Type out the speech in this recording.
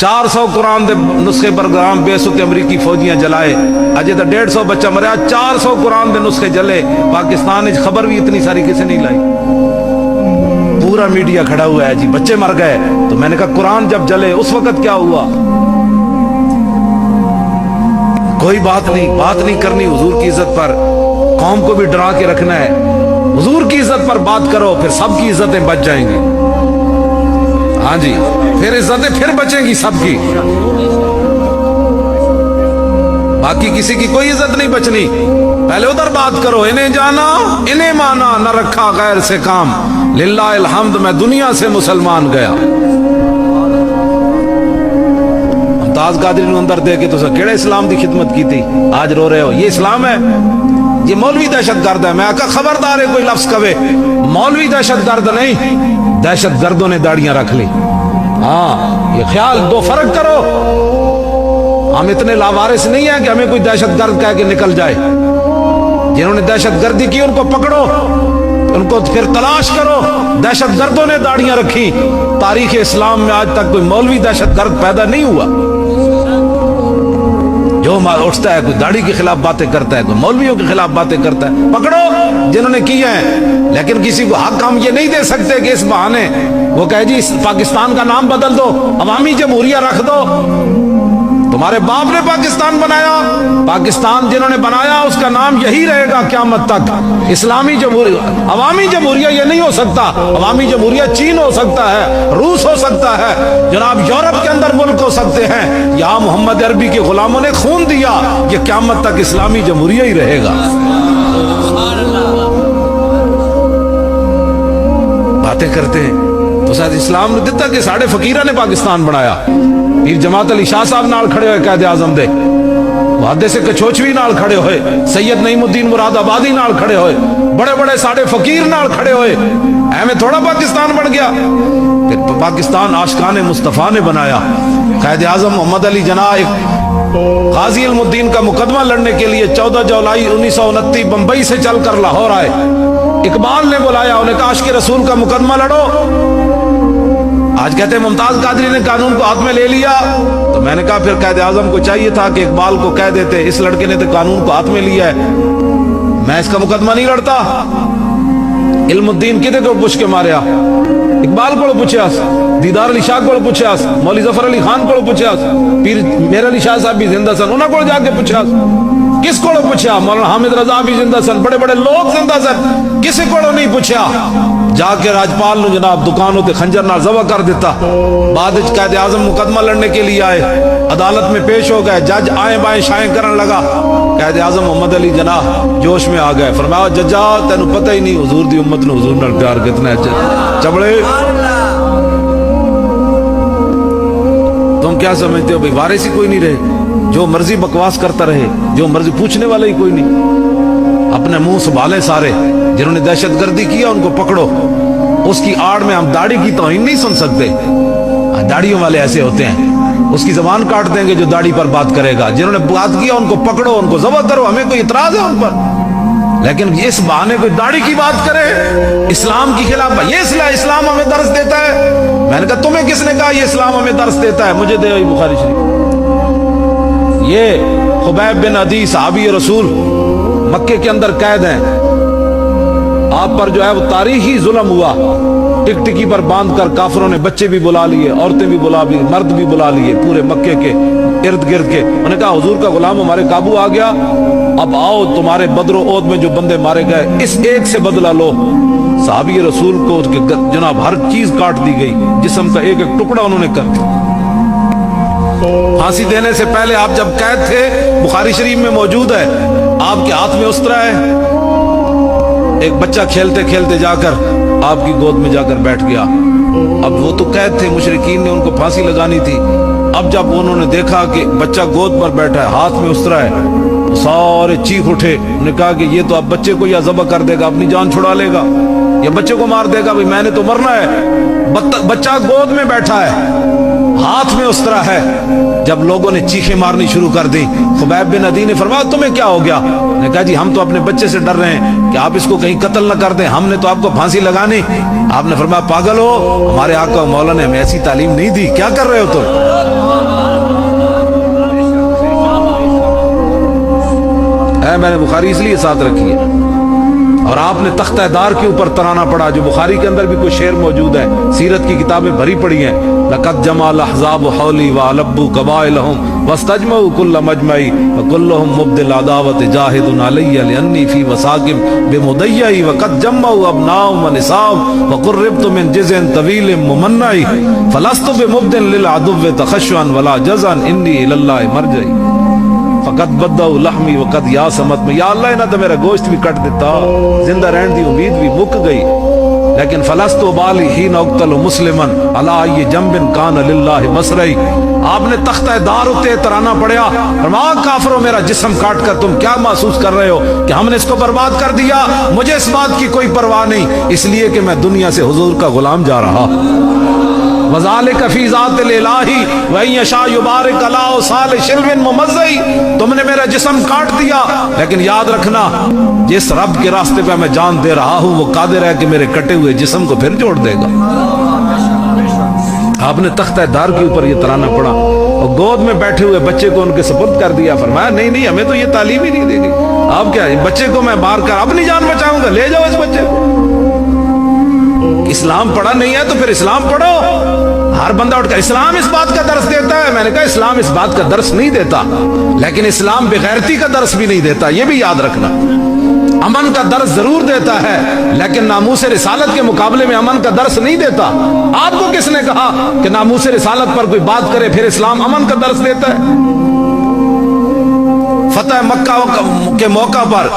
400 قرآن دے نسخے پروگرام بیسوت امریکی فوجیاں جلائے اجے تو 150 بچہ مریا 400 قرآن دے نسخے جلے پاکستان میں خبر بھی اتنی ساری کسی نہیں لائی پورا میڈیا کھڑا ہوا ہے جی بچے مر گئے تو میں نے کہا قرآن جب جلے اس وقت کیا ہوا کوئی بات نہیں کرنی حضور کی عزت پر قوم کو بھی ڈرا کے رکھنا ہے حضور کی عزت پر بات کرو پھر سب کی عزتیں بچ جائیں گی ہاں جی پھر عزتیں پھر بچیں گی سب کی باقی کسی کی کوئی عزت نہیں بچنی پہلے ادھر بات کرو انہیں جانا انہیں مانا نہ رکھا غیر سے کام للہ الحمد میں دنیا سے مسلمان گیا ممتاز قادری نو اندر دے کے تو کیڑے اسلام دی خدمت کی تھی آج رو رہے ہو یہ اسلام ہے یہ مولوی دہشت گرد ہے میں آقا خبردار ہے کوئی لفظ کہے مولوی دہشت گرد نہیں دہشت گردوں نے داڑیاں رکھ لی ہاں یہ خیال دو فرق کرو ہم اتنے لاوارث نہیں ہیں کہ ہمیں کوئی دہشت گرد کہہ کے نکل جائے جنہوں نے دہشت گردی کی ان کو پکڑو ان کو پھر تلاش کرو دہشت گردوں نے داڑیاں رکھی تاریخ اسلام میں آج تک کوئی مولوی دہشت گرد پیدا نہیں ہوا جو اٹھتا ہے کوئی داڑھی کے خلاف باتیں کرتا ہے کوئی مولویوں کے خلاف باتیں کرتا ہے پکڑو جنہوں نے کی ہیں لیکن کسی کو حق ہم یہ نہیں دے سکتے کہ اس بہانے وہ کہے جی پاکستان کا نام بدل دو عوامی جمہوریہ رکھ دو تمہارے باپ نے پاکستان بنایا پاکستان جنہوں نے بنایا اس کا نام یہی رہے گا قیامت تک اسلامی جمہوریہ عوامی جمہوریہ یہ نہیں ہو سکتا عوامی جمہوریہ چین ہو سکتا ہے روس ہو سکتا ہے جناب یورپ کے اندر ملک ہو سکتے ہیں یہاں محمد عربی کے غلاموں نے خون دیا یہ قیامت تک اسلامی جمہوریہ ہی رہے گا باتیں کرتے ہیں تو شاید اسلام نے دیتا کہ ساڑھے فقیرہ نے پاکستان بنایا پیر جماعت علی شاہ صاحب نال کھڑے ہوئے قائد اعظم دے محدث کچھوچوی نال کھڑے ہوئے سید نعیم الدین مراد آبادی نال کھڑے ہوئے بڑے بڑے ساڑھے فقیر نال کھڑے ہوئے ایویں تھوڑا پاکستان بن گیا پھر پاکستان عاشقان مصطفیٰ نے بنایا قائد اعظم محمد علی جناح غازی علم الدین کا مقدمہ لڑنے کے لیے 14 جولائی 1929 بمبئی سے چل کر لاہور آئے اقبال نے بلایا انہیں کہا عاشق رسول کا مقدمہ لڑو آج کہتے ہیں ممتاز قادری نے قانون کو ہاتھ میں لے لیا تو میں نے کہا پھر قائد اعظم کو چاہیے تھا کہ اقبال کو کہہ دیتے اس لڑکے نے تو قانون کو ہاتھ میں لیا ہے میں اس کا مقدمہ نہیں لڑتا علم الدین کدے کو پوچھ کے ماریا اقبال کو پوچھا دیدار علی شاہ کو پوچھا مولوی ظفر علی خان کو پوچھا پیر میر علی شاہ صاحب بھی زندہ سن انہوں کو جا کے پوچھا کس کو پوچھا مولانا حامد رضا بھی زندہ سن بڑے بڑے لوگ زندہ سن کسی کو نہیں پوچھا جا کے راجپال نے جناب دکانوں تے خنجر نال ذبح کر دیتا بعد قائد اعظم مقدمہ لڑنے کے لیے آئے عدالت میں پیش ہو گئے جج آئیں بائیں شائیں کرن لگا قائد اعظم محمد علی جناح جوش میں آ گئے فرمایا ججا تینوں پتہ ہی نہیں حضور دی امت نے حضور نال پیار کتنا ہے چبڑے تم کیا سمجھتے ہو بھائی وارث ہی کوئی نہیں رہے جو مرضی بکواس کرتا رہے جو مرضی پوچھنے والا ہی کوئی نہیں اپنے منہ سنبھالے سارے جنہوں نے دہشت گردی کیا ان کو پکڑو اس کی آڑ میں ہم داڑھی کی توہین نہیں سن سکتے داڑھیوں والے ایسے ہوتے ہیں اس کی زبان کاٹ دیں گے جو داڑھی پر بات کرے گا جنہوں نے بات کیا ان کو پکڑو ان کو ذبح کرو ہمیں کوئی اعتراض ہے ان پر لیکن اس بہانے کوئی داڑھی کی بات کرے اسلام کی خلاف یہ اسلام ہمیں درس دیتا ہے میں نے کہا تمہیں کس نے کہا یہ اسلام ہمیں درس دیتا ہے مجھے دے بخاری شریف یہ خبیب بن عدی صحابی رسول مکے کے اندر قید ہیں آپ پر جو ہے وہ تاریخی ظلم ہوا ٹک ٹکی پر باندھ کر کافروں نے بچے بھی بلا لیے عورتیں بھی بلا لی مرد بھی بلا لیے پورے مکے کے ارد گرد کے انہوں نے کہا حضور کا غلام ہمارے قابو آ گیا اب آؤ تمہارے بدر و عہد میں جو بندے مارے گئے اس ایک سے بدلہ لو صحابی رسول کو جناب ہر چیز کاٹ دی گئی جسم کا ایک ایک ٹکڑا انہوں نے کر پھانسی دینے سے پہلے آپ جب قید تھے بخاری شریف میں موجود ہے آپ کے ہاتھ میں استرا ہے ایک بچہ کھیلتے کھیلتے جا کر آپ کی گود میں جا کر بیٹھ گیا اب وہ تو قید تھے مشرکین نے ان کو پھانسی لگانی تھی اب جب انہوں نے دیکھا کہ بچہ گود پر بیٹھا ہے ہاتھ میں استرا ہے سارے چیخ اٹھے انہوں نے کہا کہ یہ تو اب بچے کو یا ذبح کر دے گا اپنی جان چھڑا لے گا یا بچے کو مار دے گا بھئی میں نے تو مرنا ہے بچہ گود میں بیٹھا ہے ہاتھ میں استرا ہے جب لوگوں نے چیخیں مارنی شروع کر دی خبیب بن عدی نے فرمایا تمہیں کیا ہو گیا نے کہا جی ہم تو اپنے بچے سے ڈر رہے ہیں کہ آپ اس کو کہیں قتل نہ کر دیں ہم نے تو آپ کو پھانسی لگانی آپ نے فرمایا پاگل ہو ہمارے آقا و مولا نے ہمیں ایسی تعلیم نہیں دی کیا کر رہے ہو تم میں نے بخاری اس لیے ساتھ رکھی ہے. اور آپ نے تختہ دار کے اوپر ترانہ پڑھا, جو بخاری کے اندر بھی کوئی شعر موجود ہے, سیرت کی کتابیں بھری پڑی ہیں. لقد جمع الاحزاب حولی وَلَبُّوا قبائلهم واستجمعوا كل مجمع وكلهم مبدل العداوة جاهد علي لأني في وساكم بمضيعي وقد جمعوا أبناءهم ونساءهم وقربت من جزء طويل ممنع فلست بمبدل للعدو تخشعا ولا جزعا إني إلى الله مرجعي فقط بدو لحمی وقت یا سمت میں. یا اللہ انہاں تو میرا گوشت بھی کٹ دیتا, زندہ رہن دی امید بھی مک گئی, لیکن فلست بالی حین اقتل مسلما علی ای جنب کان للہ مسرعی. آپ نے تختہ دار اتے ترانہ پڑھیا, فرمایا کافروں میرا جسم کاٹ کر تم کیا محسوس کر رہے ہو کہ ہم نے اس کو برباد کر دیا؟ مجھے اس بات کی کوئی پرواہ نہیں, اس لیے کہ میں دنیا سے حضور کا غلام جا رہا. وذالک فی ذات الالہی وان یشاء یبارک علی صالح شلو ممزئی. تم نے میرا جسم کاٹ دیا, لیکن یاد رکھنا جس رب کے راستے پہ میں جان دے رہا ہوں وہ قادر ہے کہ میرے کٹے ہوئے جسم کو پھر جوڑ دے گا. آپ نے تختہ دار کے اوپر یہ ترانہ پڑھا اور گود میں بیٹھے ہوئے بچے کو ان کے سپرد کر دیا. فرمایا نہیں نہیں, ہمیں تو یہ تعلیم ہی نہیں دے گی. آپ کیا بچے کو میں مار کر اپنی جان بچاؤں گا؟ لے جاؤ اس بچے کو. اسلام پڑھا نہیں ہے تو پھر اسلام پڑھو. ہر بندہ اٹھ کر اسلام اس بات کا درس دیتا ہے. میں نے کہا اسلام اس بات کا درس نہیں دیتا, لیکن اسلام بغیرتی کا درس بھی نہیں دیتا, یہ بھی یاد رکھنا. امن کا درس ضرور دیتا ہے, لیکن ناموس رسالت کے مقابلے میں امن کا درس نہیں دیتا. آپ کو کس نے کہا کہ ناموس رسالت پر کوئی بات کرے پھر اسلام امن کا درس دیتا ہے؟ فتح مکہ کے موقع پر